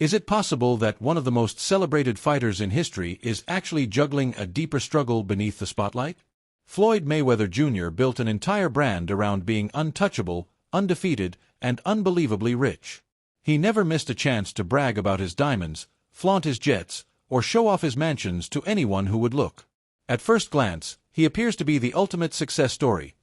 Is it possible that one of the most celebrated fighters in history is actually juggling a deeper struggle beneath the spotlight? Floyd Mayweather Jr. built an entire brand around being untouchable, undefeated, and unbelievably rich. He never missed a chance to brag about his diamonds, flaunt his jets, or show off his mansions to anyone who would look. At first glance, he appears to be the ultimate success story,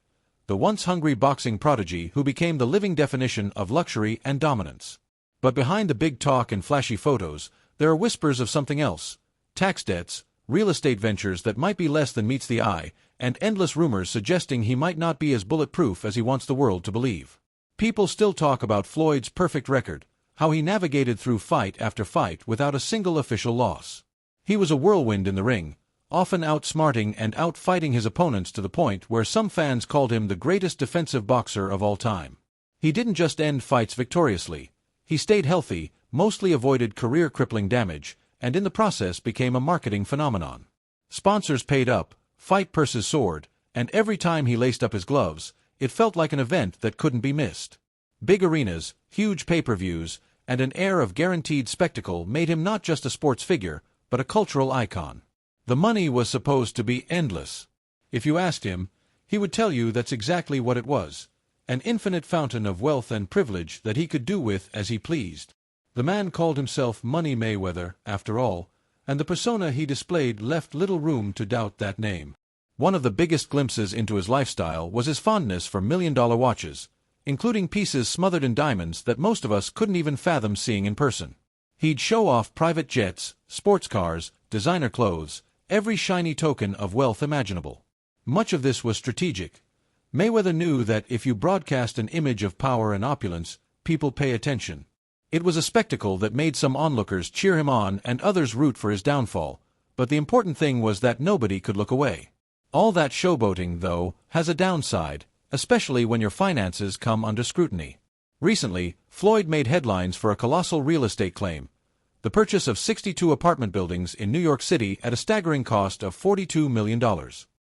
the once hungry boxing prodigy who became the living definition of luxury and dominance. But behind the big talk and flashy photos, there are whispers of something else: tax debts, real estate ventures that might be less than meets the eye, and endless rumors suggesting he might not be as bulletproof as he wants the world to believe. People still talk about Floyd's perfect record, how he navigated through fight after fight without a single official loss. He was a whirlwind in the ring, often outsmarting and outfighting his opponents to the point where some fans called him the greatest defensive boxer of all time. He didn't just end fights victoriously. He stayed healthy, mostly avoided career-crippling damage, and in the process became a marketing phenomenon. Sponsors paid up, fight purses soared, and every time he laced up his gloves, it felt like an event that couldn't be missed. Big arenas, huge pay-per-views, and an air of guaranteed spectacle made him not just a sports figure, but a cultural icon. The money was supposed to be endless. If you asked him, he would tell you that's exactly what it was: an infinite fountain of wealth and privilege that he could do with as he pleased. The man called himself Money Mayweather, after all, and the persona he displayed left little room to doubt that name. One of the biggest glimpses into his lifestyle was his fondness for million-dollar watches, including pieces smothered in diamonds that most of us couldn't even fathom seeing in person. He'd show off private jets, sports cars, designer clothes, every shiny token of wealth imaginable. Much of this was strategic. Mayweather knew that if you broadcast an image of power and opulence, people pay attention. It was a spectacle that made some onlookers cheer him on and others root for his downfall, but the important thing was that nobody could look away. All that showboating, though, has a downside, especially when your finances come under scrutiny. Recently, Floyd made headlines for a colossal real estate claim: the purchase of 62 apartment buildings in New York City at a staggering cost of $42 million.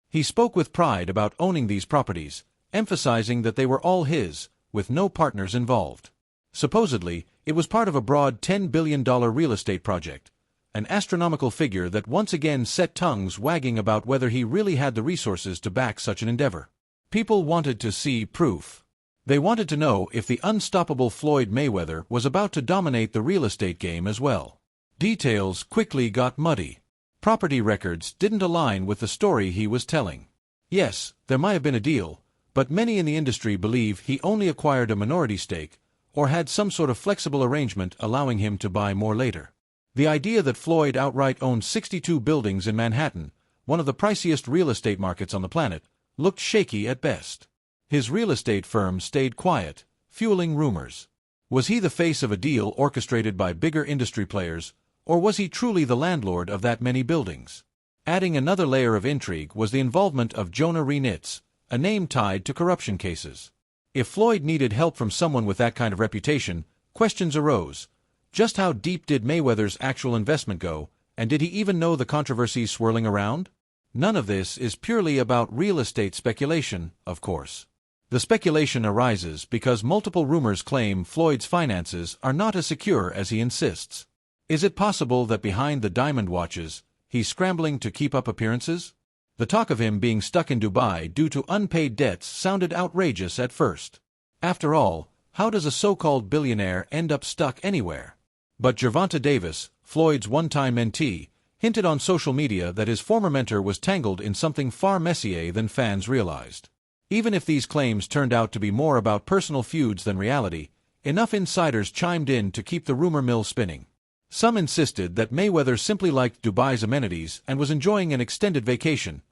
He spoke with pride about owning these properties, emphasizing that they were all his, with no partners involved. Supposedly, it was part of a broad $10 billion real estate project, an astronomical figure that once again set tongues wagging about whether he really had the resources to back such an endeavor. People wanted to see proof. They wanted to know if the unstoppable Floyd Mayweather was about to dominate the real estate game as well. Details quickly got muddy. Property records didn't align with the story he was telling. Yes, there might have been a deal, but many in the industry believe he only acquired a minority stake, or had some sort of flexible arrangement allowing him to buy more later. The idea that Floyd outright owned 62 buildings in Manhattan, one of the priciest real estate markets on the planet, looked shaky at best. His real estate firm stayed quiet, fueling rumors. Was he the face of a deal orchestrated by bigger industry players, or was he truly the landlord of that many buildings? Adding another layer of intrigue was the involvement of Jonah Renitz, a name tied to corruption cases. If Floyd needed help from someone with that kind of reputation, questions arose. Just how deep did Mayweather's actual investment go, and did he even know the controversies swirling around? None of this is purely about real estate speculation, of course. The speculation arises because multiple rumors claim Floyd's finances are not as secure as he insists. Is it possible that behind the diamond watches, he's scrambling to keep up appearances? The talk of him being stuck in Dubai due to unpaid debts sounded outrageous at first. After all, how does a so-called billionaire end up stuck anywhere? But Gervonta Davis, Floyd's one-time mentee, hinted on social media that his former mentor was tangled in something far messier than fans realized. Even if these claims turned out to be more about personal feuds than reality, enough insiders chimed in to keep the rumor mill spinning. Some insisted that Mayweather simply liked Dubai's amenities and was enjoying an extended vacation.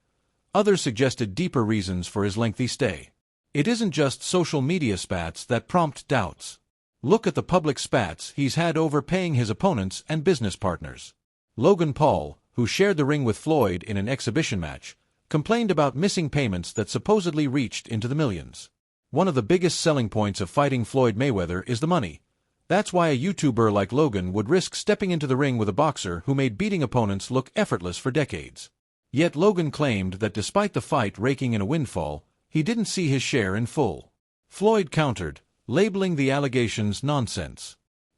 Others suggested deeper reasons for his lengthy stay. It isn't just social media spats that prompt doubts. Look at the public spats he's had over paying his opponents and business partners. Logan Paul, who shared the ring with Floyd in an exhibition match, complained about missing payments that supposedly reached into the millions. One of the biggest selling points of fighting Floyd Mayweather is the money. That's why a YouTuber like Logan would risk stepping into the ring with a boxer who made beating opponents look effortless for decades. Yet Logan claimed that despite the fight raking in a windfall, he didn't see his share in full. Floyd countered, labeling the allegations nonsense.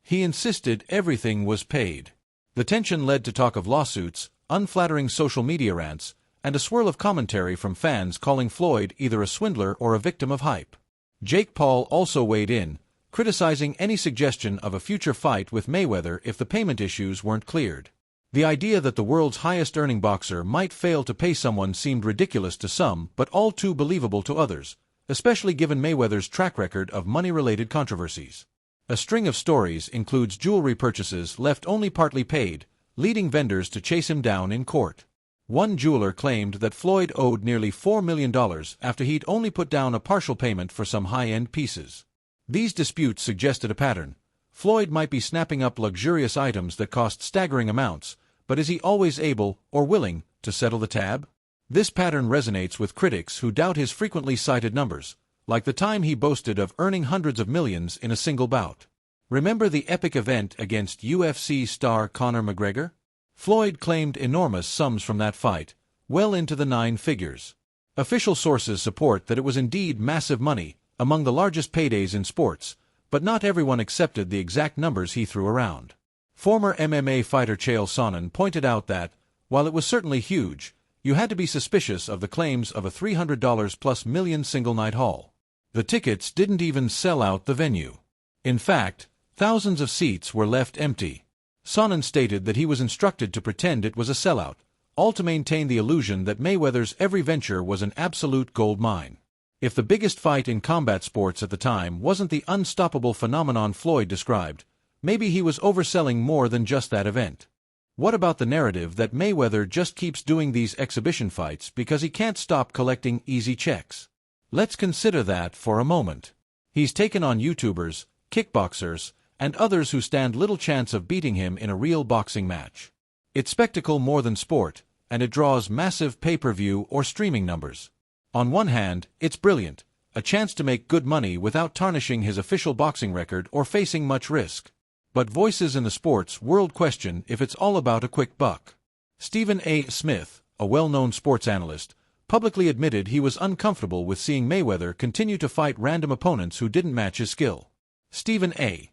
He insisted everything was paid. The tension led to talk of lawsuits, unflattering social media rants, and a swirl of commentary from fans calling Floyd either a swindler or a victim of hype. Jake Paul also weighed in, criticizing any suggestion of a future fight with Mayweather if the payment issues weren't cleared. The idea that the world's highest-earning boxer might fail to pay someone seemed ridiculous to some but all too believable to others, especially given Mayweather's track record of money-related controversies. A string of stories includes jewelry purchases left only partly paid, leading vendors to chase him down in court. One jeweler claimed that Floyd owed nearly $4 million after he'd only put down a partial payment for some high-end pieces. These disputes suggested a pattern. Floyd might be snapping up luxurious items that cost staggering amounts, but is he always able, or willing, to settle the tab? This pattern resonates with critics who doubt his frequently cited numbers, like the time he boasted of earning hundreds of millions in a single bout. Remember the epic event against UFC star Conor McGregor? Floyd claimed enormous sums from that fight, well into the nine figures. Official sources support that it was indeed massive money, among the largest paydays in sports, but not everyone accepted the exact numbers he threw around. Former MMA fighter Chael Sonnen pointed out that, while it was certainly huge, you had to be suspicious of the claims of a $300+ million single-night haul. The tickets didn't even sell out the venue. In fact, thousands of seats were left empty. Sonnen stated that he was instructed to pretend it was a sellout, all to maintain the illusion that Mayweather's every venture was an absolute gold mine. If the biggest fight in combat sports at the time wasn't the unstoppable phenomenon Floyd described, maybe he was overselling more than just that event. What about the narrative that Mayweather just keeps doing these exhibition fights because he can't stop collecting easy checks? Let's consider that for a moment. He's taken on YouTubers, kickboxers, and others who stand little chance of beating him in a real boxing match. It's spectacle more than sport, and it draws massive pay-per-view or streaming numbers. On one hand, it's brilliant, a chance to make good money without tarnishing his official boxing record or facing much risk. But voices in the sports world question if it's all about a quick buck. Stephen A. Smith, a well-known sports analyst, publicly admitted he was uncomfortable with seeing Mayweather continue to fight random opponents who didn't match his skill. Stephen A.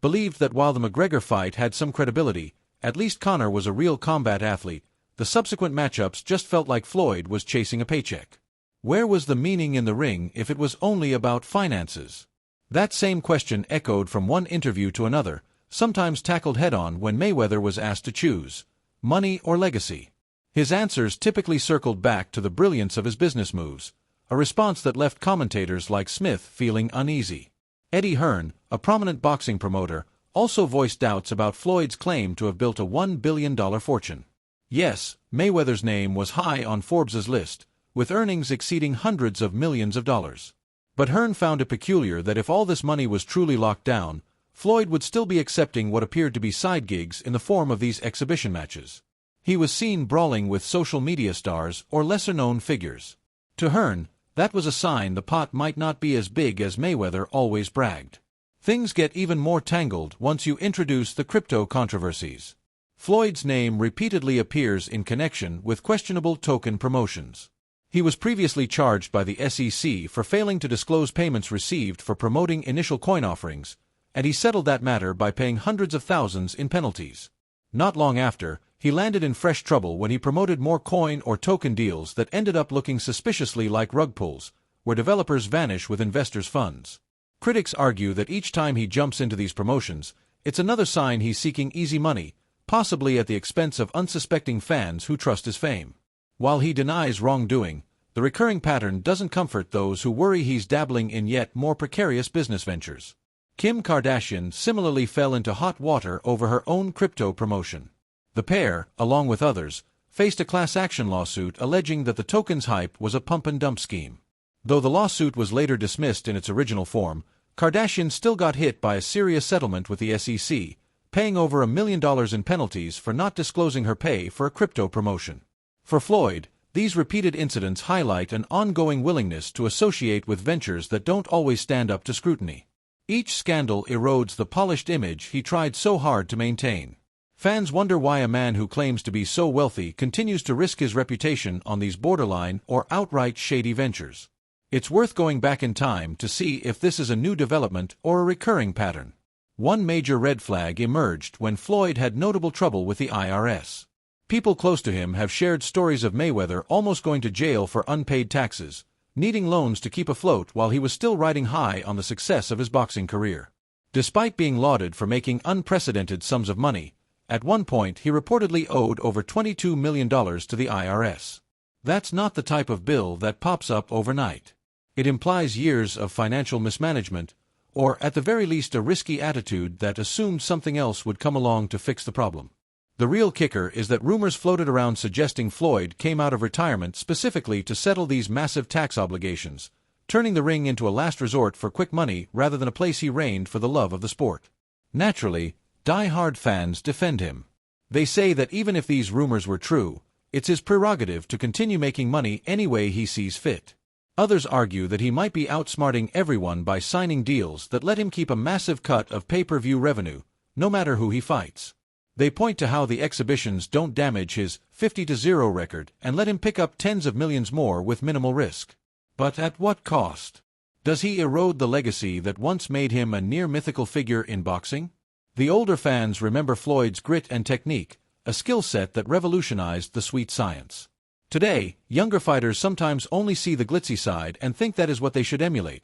believed that while the McGregor fight had some credibility, at least Conor was a real combat athlete, the subsequent matchups just felt like Floyd was chasing a paycheck. Where was the meaning in the ring if it was only about finances? That same question echoed from one interview to another, sometimes tackled head-on when Mayweather was asked to choose money or legacy. His answers typically circled back to the brilliance of his business moves, a response that left commentators like Smith feeling uneasy. Eddie Hearn, a prominent boxing promoter, also voiced doubts about Floyd's claim to have built a $1 billion fortune. Yes, Mayweather's name was high on Forbes's list, with earnings exceeding hundreds of millions of dollars. But Hearn found it peculiar that if all this money was truly locked down, Floyd would still be accepting what appeared to be side gigs in the form of these exhibition matches. He was seen brawling with social media stars or lesser-known figures. To Hearn, that was a sign the pot might not be as big as Mayweather always bragged. Things get even more tangled once you introduce the crypto controversies. Floyd's name repeatedly appears in connection with questionable token promotions. He was previously charged by the SEC for failing to disclose payments received for promoting initial coin offerings, and he settled that matter by paying hundreds of thousands in penalties. Not long after, he landed in fresh trouble when he promoted more coin or token deals that ended up looking suspiciously like rug pulls, where developers vanish with investors' funds. Critics argue that each time he jumps into these promotions, it's another sign he's seeking easy money, possibly at the expense of unsuspecting fans who trust his fame. While he denies wrongdoing, the recurring pattern doesn't comfort those who worry he's dabbling in yet more precarious business ventures. Kim Kardashian similarly fell into hot water over her own crypto promotion. The pair, along with others, faced a class action lawsuit alleging that the token's hype was a pump-and-dump scheme. Though the lawsuit was later dismissed in its original form, Kardashian still got hit by a serious settlement with the SEC, paying over $1 million in penalties for not disclosing her pay for a crypto promotion. For Floyd, these repeated incidents highlight an ongoing willingness to associate with ventures that don't always stand up to scrutiny. Each scandal erodes the polished image he tried so hard to maintain. Fans wonder why a man who claims to be so wealthy continues to risk his reputation on these borderline or outright shady ventures. It's worth going back in time to see if this is a new development or a recurring pattern. One major red flag emerged when Floyd had notable trouble with the IRS. People close to him have shared stories of Mayweather almost going to jail for unpaid taxes, needing loans to keep afloat while he was still riding high on the success of his boxing career. Despite being lauded for making unprecedented sums of money, at one point he reportedly owed over $22 million to the IRS. That's not the type of bill that pops up overnight. It implies years of financial mismanagement, or at the very least a risky attitude that assumed something else would come along to fix the problem. The real kicker is that rumors floated around suggesting Floyd came out of retirement specifically to settle these massive tax obligations, turning the ring into a last resort for quick money rather than a place he reigned for the love of the sport. Naturally, die-hard fans defend him. They say that even if these rumors were true, it's his prerogative to continue making money any way he sees fit. Others argue that he might be outsmarting everyone by signing deals that let him keep a massive cut of pay-per-view revenue, no matter who he fights. They point to how the exhibitions don't damage his 50-0 record and let him pick up tens of millions more with minimal risk. But at what cost? Does he erode the legacy that once made him a near-mythical figure in boxing? The older fans remember Floyd's grit and technique, a skill set that revolutionized the sweet science. Today, younger fighters sometimes only see the glitzy side and think that is what they should emulate.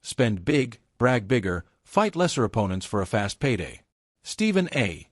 Spend big, brag bigger, fight lesser opponents for a fast payday. Stephen A.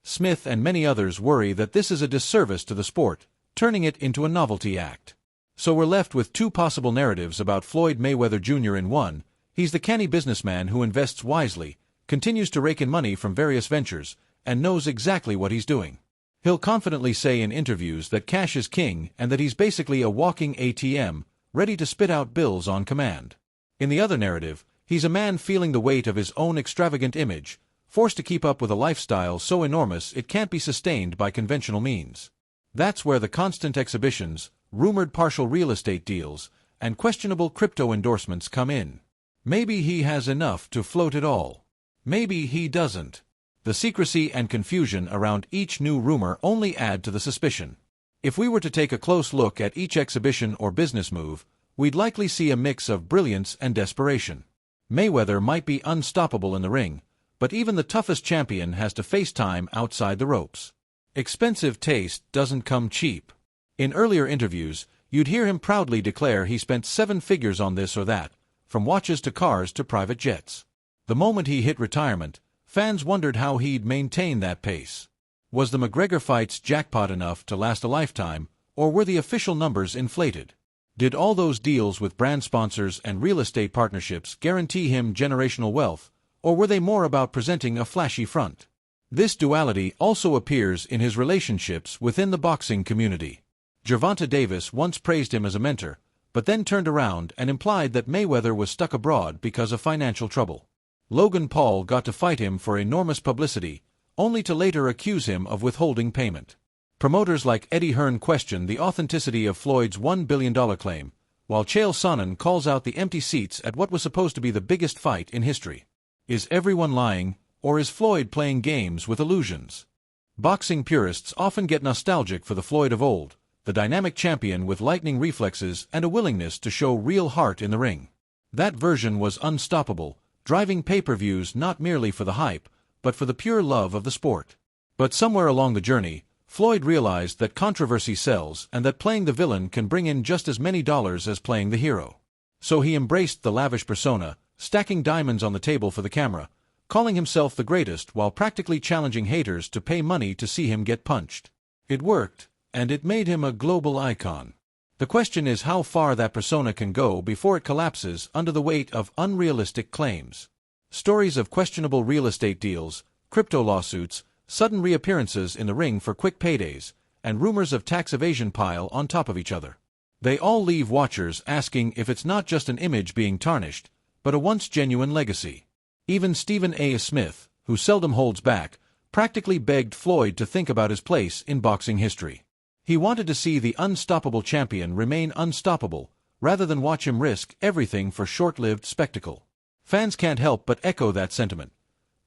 Smith and many others worry that this is a disservice to the sport, turning it into a novelty act. So we're left with two possible narratives about Floyd Mayweather Jr. In one, he's the canny businessman who invests wisely, continues to rake in money from various ventures, and knows exactly what he's doing. He'll confidently say in interviews that cash is king and that he's basically a walking ATM, ready to spit out bills on command. In the other narrative, he's a man feeling the weight of his own extravagant image, forced to keep up with a lifestyle so enormous it can't be sustained by conventional means. That's where the constant exhibitions, rumored partial real estate deals, and questionable crypto endorsements come in. Maybe he has enough to float it all. Maybe he doesn't. The secrecy and confusion around each new rumor only add to the suspicion. If we were to take a close look at each exhibition or business move, we'd likely see a mix of brilliance and desperation. Mayweather might be unstoppable in the ring, but even the toughest champion has to face time outside the ropes. Expensive taste doesn't come cheap. In earlier interviews, you'd hear him proudly declare he spent 7 figures on this or that, from watches to cars to private jets. The moment he hit retirement, fans wondered how he'd maintain that pace. Was the McGregor fights jackpot enough to last a lifetime, or were the official numbers inflated? Did all those deals with brand sponsors and real estate partnerships guarantee him generational wealth, or were they more about presenting a flashy front? This duality also appears in his relationships within the boxing community. Gervonta Davis once praised him as a mentor, but then turned around and implied that Mayweather was stuck abroad because of financial trouble. Logan Paul got to fight him for enormous publicity, only to later accuse him of withholding payment. Promoters like Eddie Hearn question the authenticity of Floyd's $1 billion claim, while Chael Sonnen calls out the empty seats at what was supposed to be the biggest fight in history. Is everyone lying, or is Floyd playing games with illusions? Boxing purists often get nostalgic for the Floyd of old, the dynamic champion with lightning reflexes and a willingness to show real heart in the ring. That version was unstoppable, driving pay-per-views not merely for the hype, but for the pure love of the sport. But somewhere along the journey, Floyd realized that controversy sells and that playing the villain can bring in just as many dollars as playing the hero. So he embraced the lavish persona, stacking diamonds on the table for the camera, calling himself the greatest while practically challenging haters to pay money to see him get punched. It worked, and it made him a global icon. The question is how far that persona can go before it collapses under the weight of unrealistic claims. Stories of questionable real estate deals, crypto lawsuits, sudden reappearances in the ring for quick paydays, and rumors of tax evasion pile on top of each other. They all leave watchers asking if it's not just an image being tarnished, but a once genuine legacy. Even Stephen A. Smith, who seldom holds back, practically begged Floyd to think about his place in boxing history. He wanted to see the unstoppable champion remain unstoppable, rather than watch him risk everything for short-lived spectacle. Fans can't help but echo that sentiment.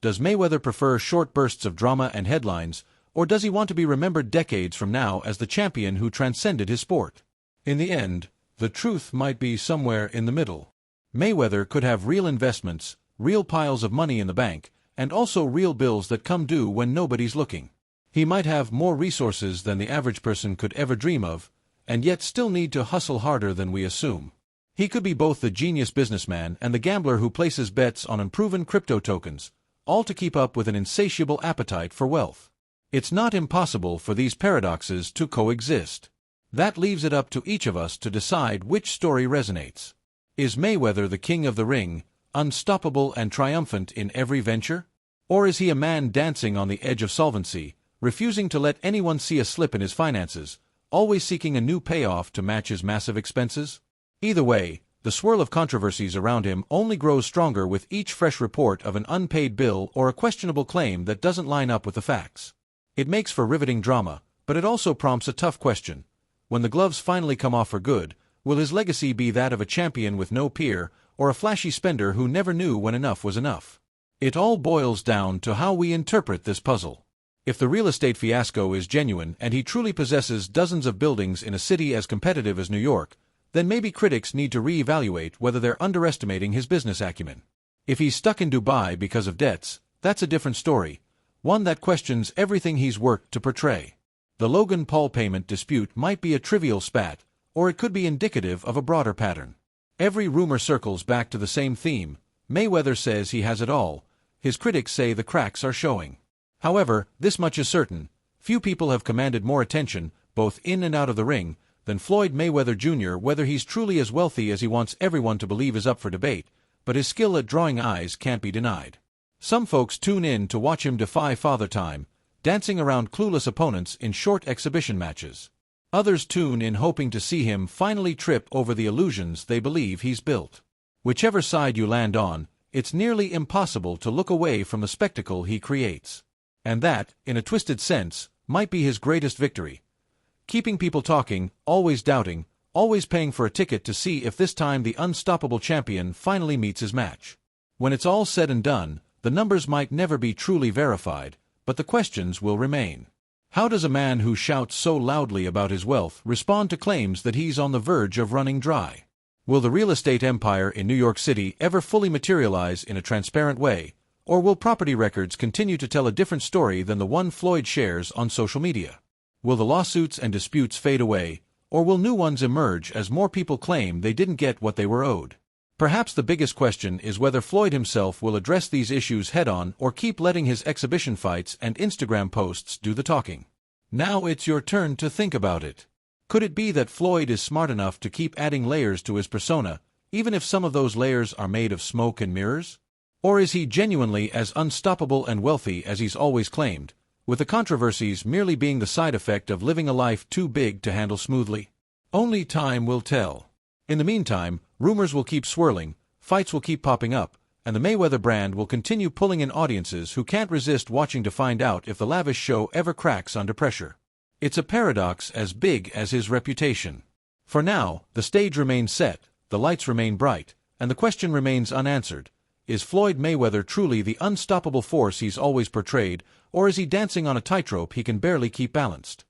Does Mayweather prefer short bursts of drama and headlines, or does he want to be remembered decades from now as the champion who transcended his sport? In the end, the truth might be somewhere in the middle. Mayweather could have real investments, real piles of money in the bank, and also real bills that come due when nobody's looking. He might have more resources than the average person could ever dream of, and yet still need to hustle harder than we assume. He could be both the genius businessman and the gambler who places bets on unproven crypto tokens, all to keep up with an insatiable appetite for wealth. It's not impossible for these paradoxes to coexist. That leaves it up to each of us to decide which story resonates. Is Mayweather the king of the ring, unstoppable and triumphant in every venture? Or is he a man dancing on the edge of solvency, refusing to let anyone see a slip in his finances, always seeking a new payoff to match his massive expenses? Either way, the swirl of controversies around him only grows stronger with each fresh report of an unpaid bill or a questionable claim that doesn't line up with the facts. It makes for riveting drama, but it also prompts a tough question. When the gloves finally come off for good, will his legacy be that of a champion with no peer, or a flashy spender who never knew when enough was enough? It all boils down to how we interpret this puzzle. If the real estate fiasco is genuine and he truly possesses dozens of buildings in a city as competitive as New York, then maybe critics need to reevaluate whether they're underestimating his business acumen. If he's stuck in Dubai because of debts, that's a different story, one that questions everything he's worked to portray. The Logan Paul payment dispute might be a trivial spat, or it could be indicative of a broader pattern. Every rumor circles back to the same theme. Mayweather says he has it all. His critics say the cracks are showing. However, this much is certain: few people have commanded more attention, both in and out of the ring, than Floyd Mayweather Jr. Whether he's truly as wealthy as he wants everyone to believe is up for debate, but his skill at drawing eyes can't be denied. Some folks tune in to watch him defy Father Time, dancing around clueless opponents in short exhibition matches. Others tune in hoping to see him finally trip over the illusions they believe he's built. Whichever side you land on, it's nearly impossible to look away from the spectacle he creates. And that, in a twisted sense, might be his greatest victory. Keeping people talking, always doubting, always paying for a ticket to see if this time the unstoppable champion finally meets his match. When it's all said and done, the numbers might never be truly verified, but the questions will remain. How does a man who shouts so loudly about his wealth respond to claims that he's on the verge of running dry? Will the real estate empire in New York City ever fully materialize in a transparent way, or will property records continue to tell a different story than the one Floyd shares on social media? Will the lawsuits and disputes fade away, or will new ones emerge as more people claim they didn't get what they were owed? Perhaps the biggest question is whether Floyd himself will address these issues head-on or keep letting his exhibition fights and Instagram posts do the talking. Now it's your turn to think about it. Could it be that Floyd is smart enough to keep adding layers to his persona, even if some of those layers are made of smoke and mirrors? Or is he genuinely as unstoppable and wealthy as he's always claimed, with the controversies merely being the side effect of living a life too big to handle smoothly? Only time will tell. In the meantime, rumors will keep swirling, fights will keep popping up, and the Mayweather brand will continue pulling in audiences who can't resist watching to find out if the lavish show ever cracks under pressure. It's a paradox as big as his reputation. For now, the stage remains set, the lights remain bright, and the question remains unanswered. Is Floyd Mayweather truly the unstoppable force he's always portrayed, or is he dancing on a tightrope he can barely keep balanced?